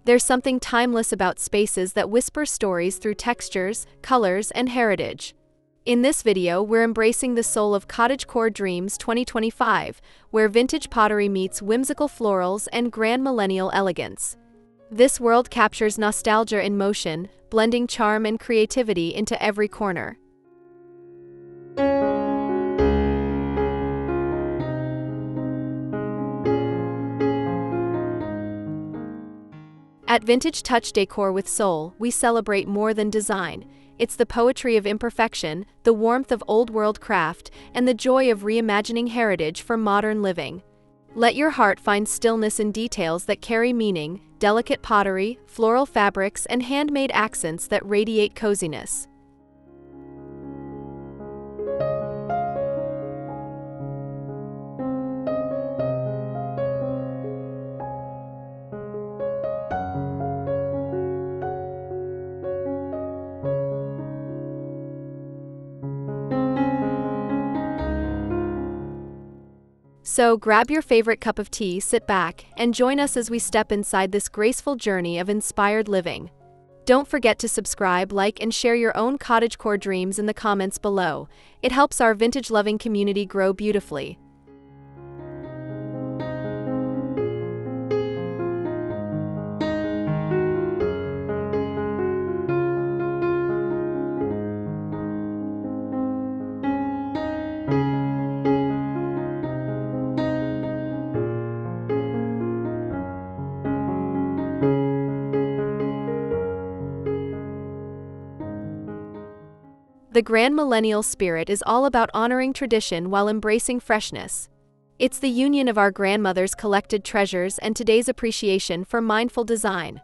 There's something timeless about spaces that whisper stories through textures, colors, and heritage. In this video, we're embracing the soul of Cottagecore Dreams 2025, where vintage pottery meets whimsical florals and grandmillennial elegance. This world captures nostalgia in motion, blending charm and creativity into every corner. At Vintage Touch Decor with Soul, we celebrate more than design. It's the poetry of imperfection, the warmth of old-world craft, and the joy of reimagining heritage for modern living. Let your heart find stillness in details that carry meaning, delicate pottery, floral fabrics, and handmade accents that radiate coziness. So grab your favorite cup of tea, sit back, and join us as we step inside this graceful journey of inspired living. Don't forget to subscribe, like, and share your own cottagecore dreams in the comments below. It helps our vintage-loving community grow beautifully. The Grandmillennial spirit is all about honoring tradition while embracing freshness. It's the union of our grandmothers' collected treasures and today's appreciation for mindful design.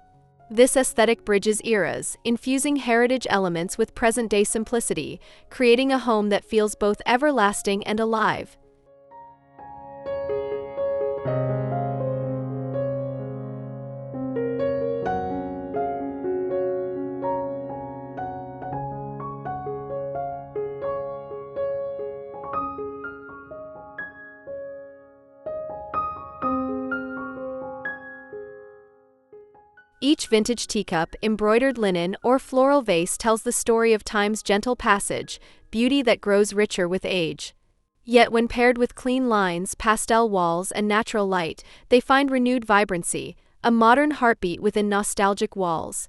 This aesthetic bridges eras, infusing heritage elements with present-day simplicity, creating a home that feels both everlasting and alive. Each vintage teacup, embroidered linen, or floral vase tells the story of time's gentle passage, beauty that grows richer with age. Yet when paired with clean lines, pastel walls, and natural light, they find renewed vibrancy, a modern heartbeat within nostalgic walls.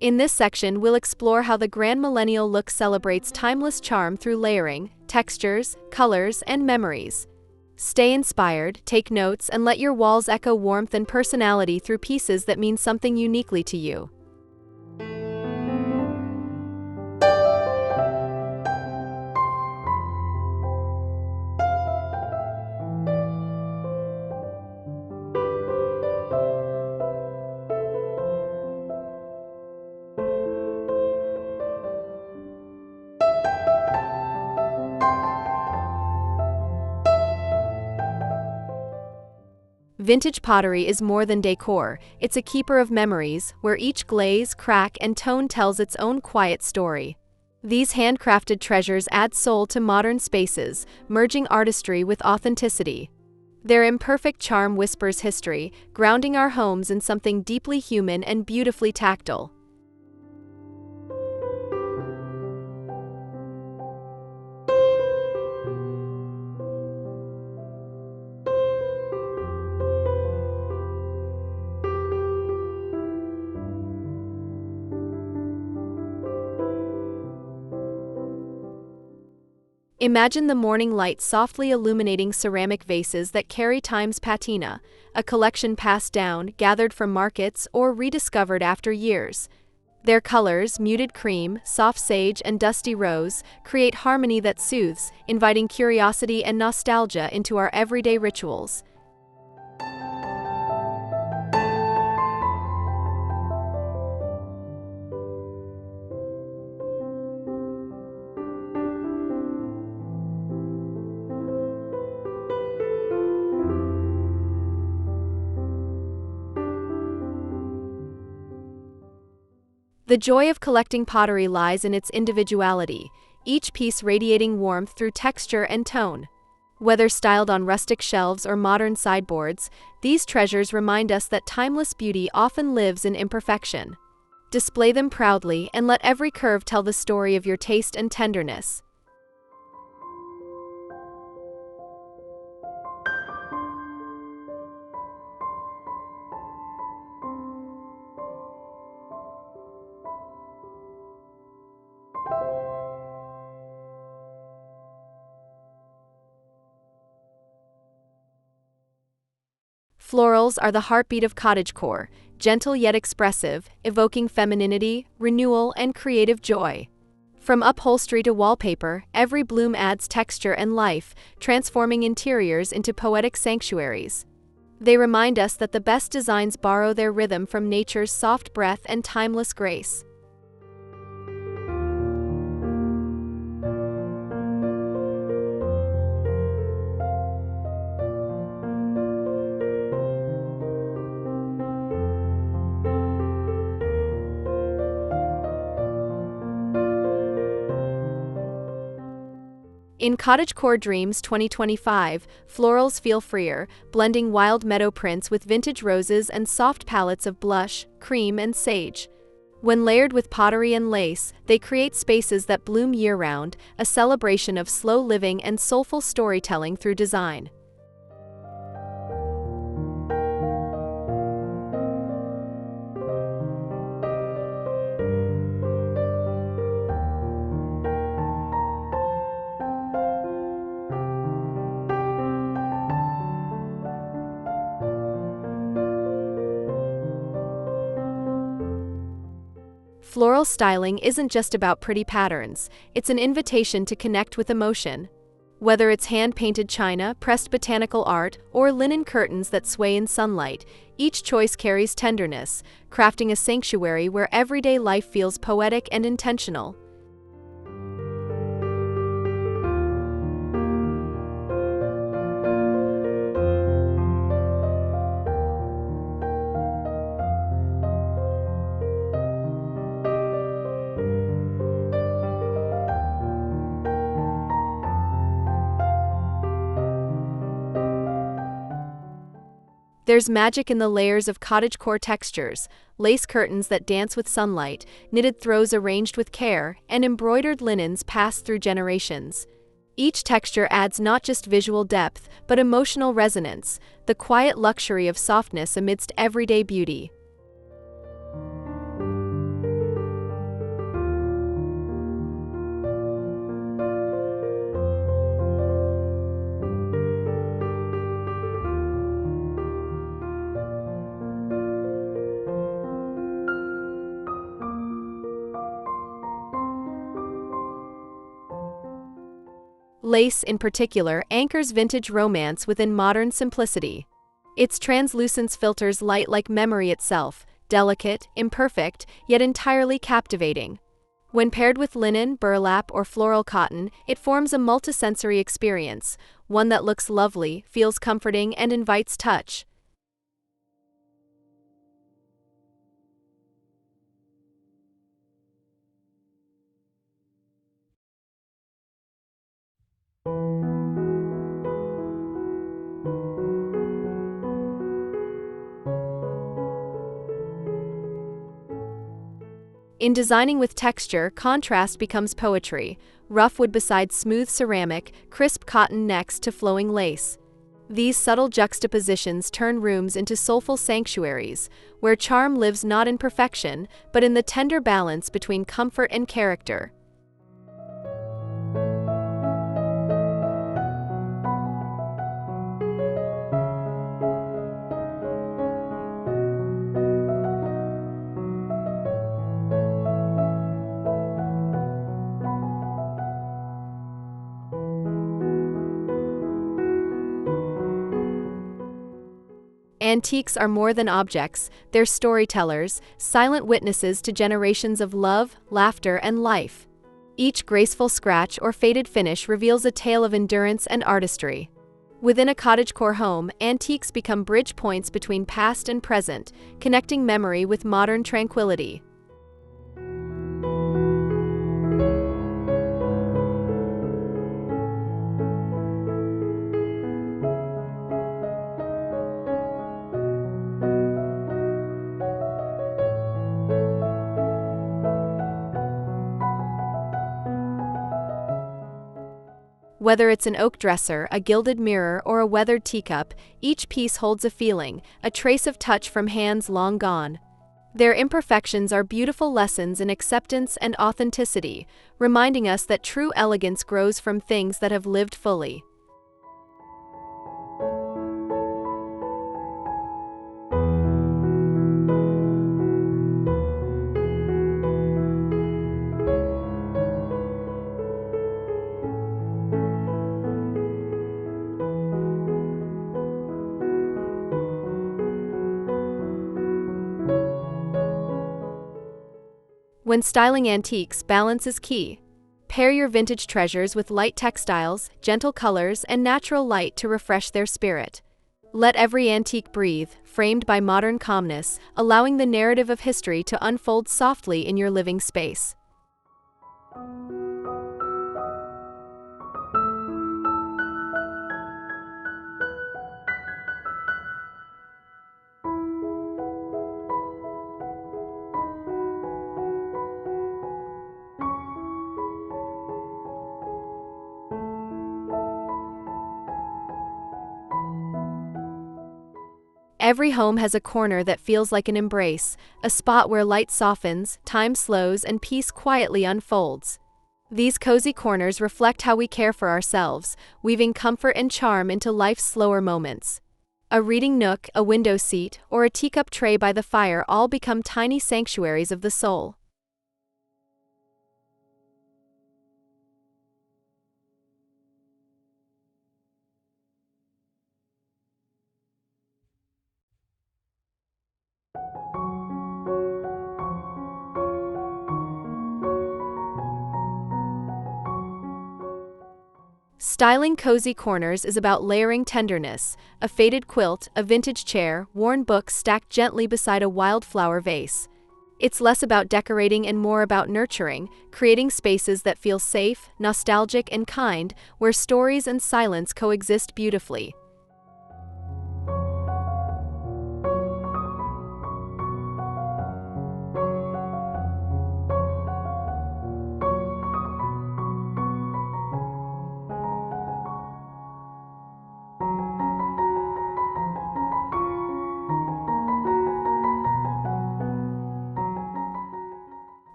In this section, we'll explore how the Grandmillennial look celebrates timeless charm through layering, textures, colors, and memories. Stay inspired, take notes, and let your walls echo warmth and personality through pieces that mean something uniquely to you. Vintage pottery is more than decor, it's a keeper of memories, where each glaze, crack, and tone tells its own quiet story. These handcrafted treasures add soul to modern spaces, merging artistry with authenticity. Their imperfect charm whispers history, grounding our homes in something deeply human and beautifully tactile. Imagine the morning light softly illuminating ceramic vases that carry time's patina, a collection passed down, gathered from markets, or rediscovered after years. Their colors, muted cream, soft sage, and dusty rose, create harmony that soothes, inviting curiosity and nostalgia into our everyday rituals. The joy of collecting pottery lies in its individuality, each piece radiating warmth through texture and tone. Whether styled on rustic shelves or modern sideboards, these treasures remind us that timeless beauty often lives in imperfection. Display them proudly and let every curve tell the story of your taste and tenderness. Florals are the heartbeat of cottagecore, gentle yet expressive, evoking femininity, renewal, and creative joy. From upholstery to wallpaper, every bloom adds texture and life, transforming interiors into poetic sanctuaries. They remind us that the best designs borrow their rhythm from nature's soft breath and timeless grace. In Cottagecore Dreams 2025, florals feel freer, blending wild meadow prints with vintage roses and soft palettes of blush, cream, and sage. When layered with pottery and lace, they create spaces that bloom year-round, a celebration of slow living and soulful storytelling through design. Floral styling isn't just about pretty patterns, it's an invitation to connect with emotion. Whether it's hand-painted china, pressed botanical art, or linen curtains that sway in sunlight, each choice carries tenderness, crafting a sanctuary where everyday life feels poetic and intentional. There's magic in the layers of cottagecore textures, lace curtains that dance with sunlight, knitted throws arranged with care, and embroidered linens passed through generations. Each texture adds not just visual depth, but emotional resonance, the quiet luxury of softness amidst everyday beauty. Lace, in particular, anchors vintage romance within modern simplicity. Its translucence filters light like memory itself, delicate, imperfect, yet entirely captivating. When paired with linen, burlap, or floral cotton, it forms a multisensory experience, one that looks lovely, feels comforting, and invites touch. In designing with texture, contrast becomes poetry. Rough wood beside smooth ceramic, crisp cotton next to flowing lace. These subtle juxtapositions turn rooms into soulful sanctuaries, where charm lives not in perfection, but in the tender balance between comfort and character. Antiques are more than objects, they're storytellers, silent witnesses to generations of love, laughter, and life. Each graceful scratch or faded finish reveals a tale of endurance and artistry. Within a cottagecore home, antiques become bridge points between past and present, connecting memory with modern tranquility. Whether it's an oak dresser, a gilded mirror, or a weathered teacup, each piece holds a feeling, a trace of touch from hands long gone. Their imperfections are beautiful lessons in acceptance and authenticity, reminding us that true elegance grows from things that have lived fully. When styling antiques, balance is key. Pair your vintage treasures with light textiles, gentle colors, and natural light to refresh their spirit. Let every antique breathe, framed by modern calmness, allowing the narrative of history to unfold softly in your living space. Every home has a corner that feels like an embrace, a spot where light softens, time slows, and peace quietly unfolds. These cozy corners reflect how we care for ourselves, weaving comfort and charm into life's slower moments. A reading nook, a window seat, or a teacup tray by the fire all become tiny sanctuaries of the soul. Styling cozy corners is about layering tenderness, a faded quilt, a vintage chair, worn books stacked gently beside a wildflower vase. It's less about decorating and more about nurturing, creating spaces that feel safe, nostalgic, and kind, where stories and silence coexist beautifully.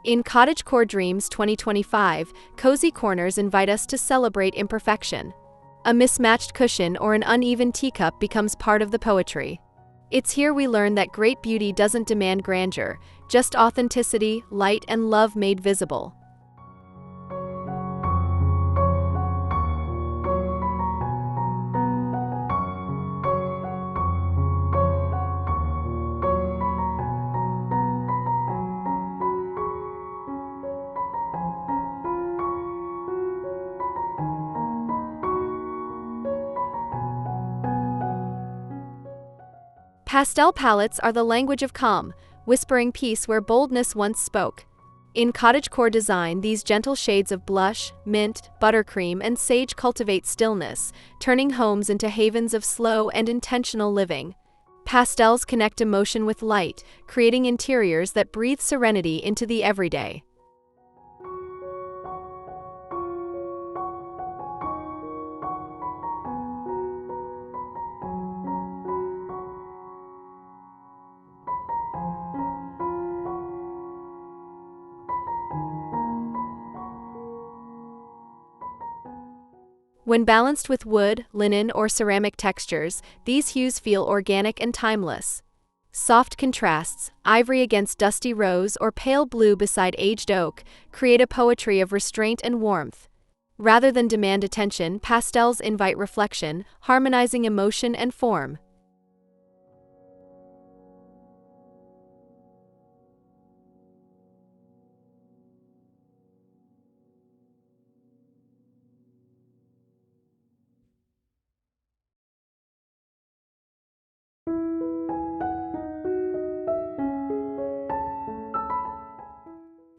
In Cottagecore Dreams 2025, cozy corners invite us to celebrate imperfection. A mismatched cushion or an uneven teacup becomes part of the poetry. It's here we learn that great beauty doesn't demand grandeur, just authenticity, light, and love made visible. Pastel palettes are the language of calm, whispering peace where boldness once spoke. In cottagecore design, these gentle shades of blush, mint, buttercream, and sage cultivate stillness, turning homes into havens of slow and intentional living. Pastels connect emotion with light, creating interiors that breathe serenity into the everyday. When balanced with wood, linen, or ceramic textures, these hues feel organic and timeless. Soft contrasts, ivory against dusty rose or pale blue beside aged oak, create a poetry of restraint and warmth. Rather than demand attention, pastels invite reflection, harmonizing emotion and form.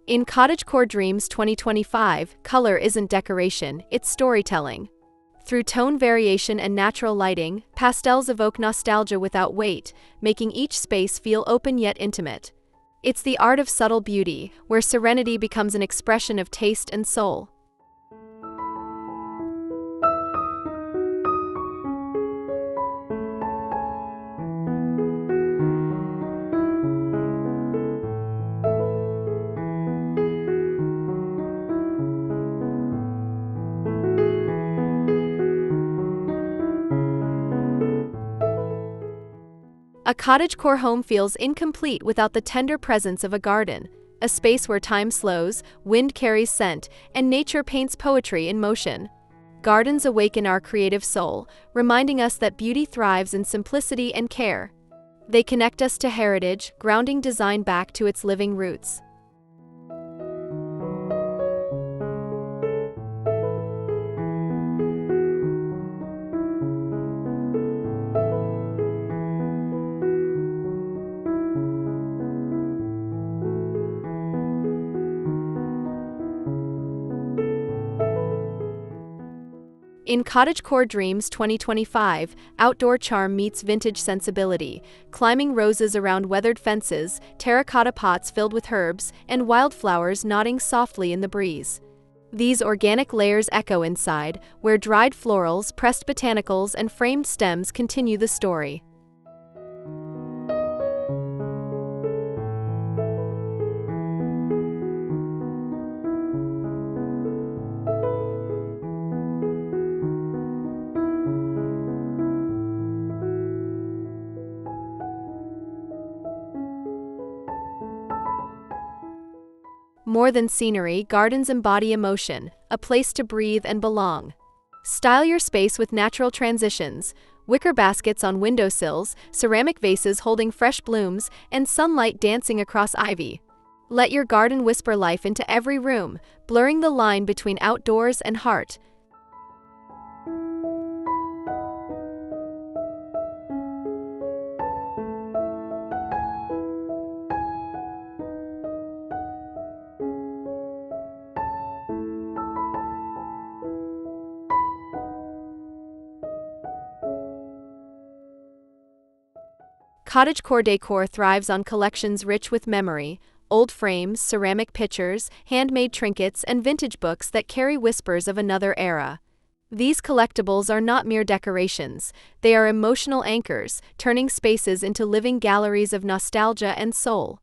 In Cottagecore Dreams 2025, color isn't decoration, it's storytelling. Through tone variation and natural lighting, pastels evoke nostalgia without weight, making each space feel open yet intimate. It's the art of subtle beauty, where serenity becomes an expression of taste and soul. A cottagecore home feels incomplete without the tender presence of a garden, a space where time slows, wind carries scent, and nature paints poetry in motion. Gardens awaken our creative soul, reminding us that beauty thrives in simplicity and care. They connect us to heritage, grounding design back to its living roots. In Cottagecore Dreams 2025, outdoor charm meets vintage sensibility, climbing roses around weathered fences, terracotta pots filled with herbs, and wildflowers nodding softly in the breeze. These organic layers echo inside, where dried florals, pressed botanicals, and framed stems continue the story. More than scenery, gardens embody emotion, a place to breathe and belong. Style your space with natural transitions, wicker baskets on windowsills, ceramic vases holding fresh blooms, and sunlight dancing across ivy. Let your garden whisper life into every room, blurring the line between outdoors and heart. Cottagecore decor thrives on collections rich with memory, old frames, ceramic pitchers, handmade trinkets, and vintage books that carry whispers of another era. These collectibles are not mere decorations, they are emotional anchors, turning spaces into living galleries of nostalgia and soul.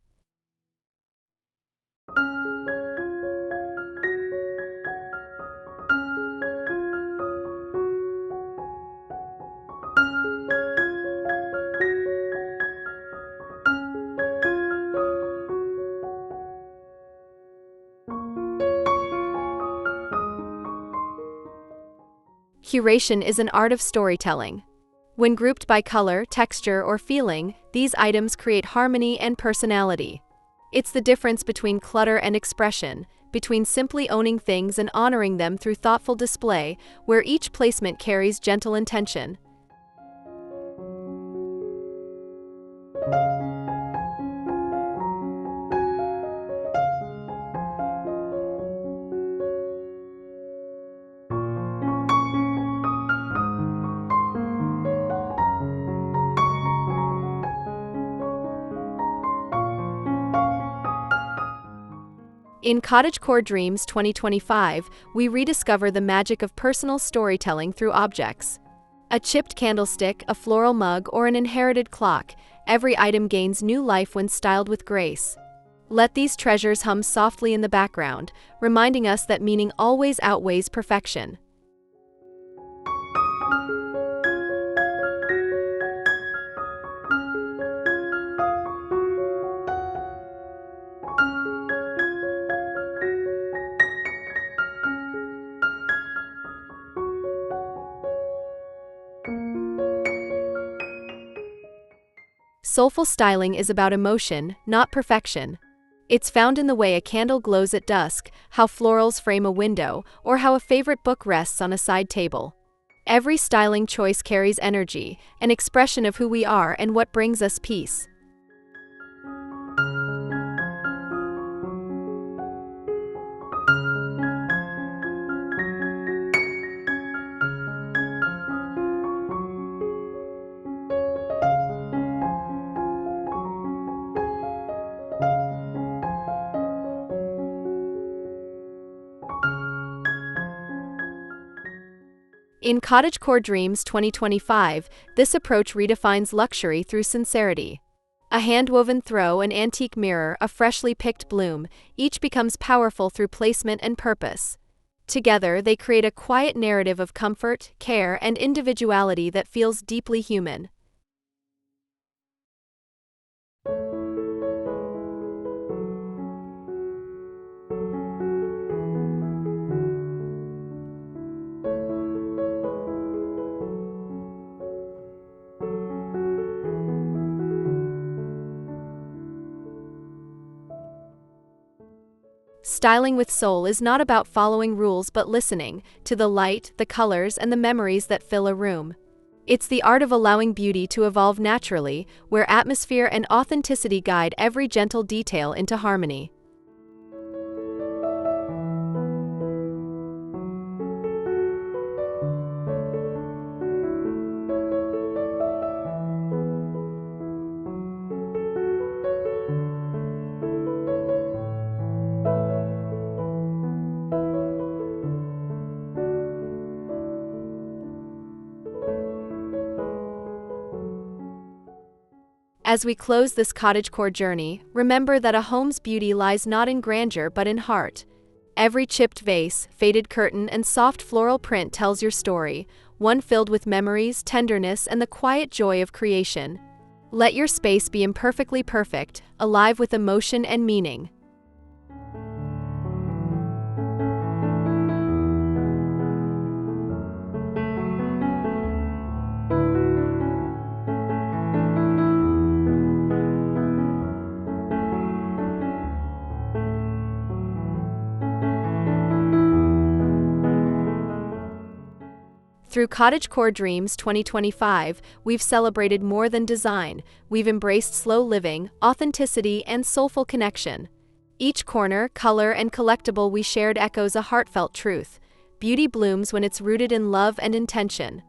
Curation is an art of storytelling. When grouped by color, texture, or feeling, these items create harmony and personality. It's the difference between clutter and expression, between simply owning things and honoring them through thoughtful display, where each placement carries gentle intention. In Cottagecore Dreams 2025, we rediscover the magic of personal storytelling through objects. A chipped candlestick, a floral mug, or an inherited clock, every item gains new life when styled with grace. Let these treasures hum softly in the background, reminding us that meaning always outweighs perfection. Soulful styling is about emotion, not perfection. It's found in the way a candle glows at dusk, how florals frame a window, or how a favorite book rests on a side table. Every styling choice carries energy, an expression of who we are and what brings us peace. In Cottagecore Dreams 2025, this approach redefines luxury through sincerity. A hand-woven throw, an antique mirror, a freshly picked bloom, each becomes powerful through placement and purpose. Together, they create a quiet narrative of comfort, care, and individuality that feels deeply human. Styling with soul is not about following rules but listening to the light, the colors, and the memories that fill a room. It's the art of allowing beauty to evolve naturally, where atmosphere and authenticity guide every gentle detail into harmony. As we close this cottagecore journey, remember that a home's beauty lies not in grandeur but in heart. Every chipped vase, faded curtain, and soft floral print tells your story, one filled with memories, tenderness, and the quiet joy of creation. Let your space be imperfectly perfect, alive with emotion and meaning. Through Cottagecore Dreams 2025, we've celebrated more than design. We've embraced slow living, authenticity, and soulful connection. Each corner, color, and collectible we shared echoes a heartfelt truth. Beauty blooms when it's rooted in love and intention.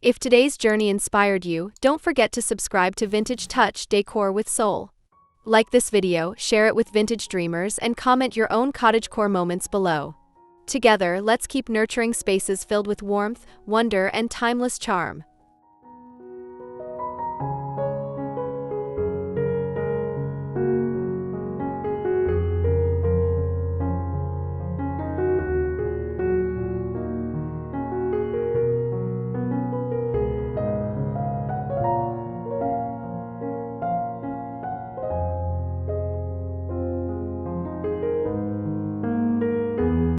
If today's journey inspired you, don't forget to subscribe to Vintage Touch Decor with Soul. Like this video, share it with vintage dreamers, and comment your own cottagecore moments below. Together, let's keep nurturing spaces filled with warmth, wonder, and timeless charm.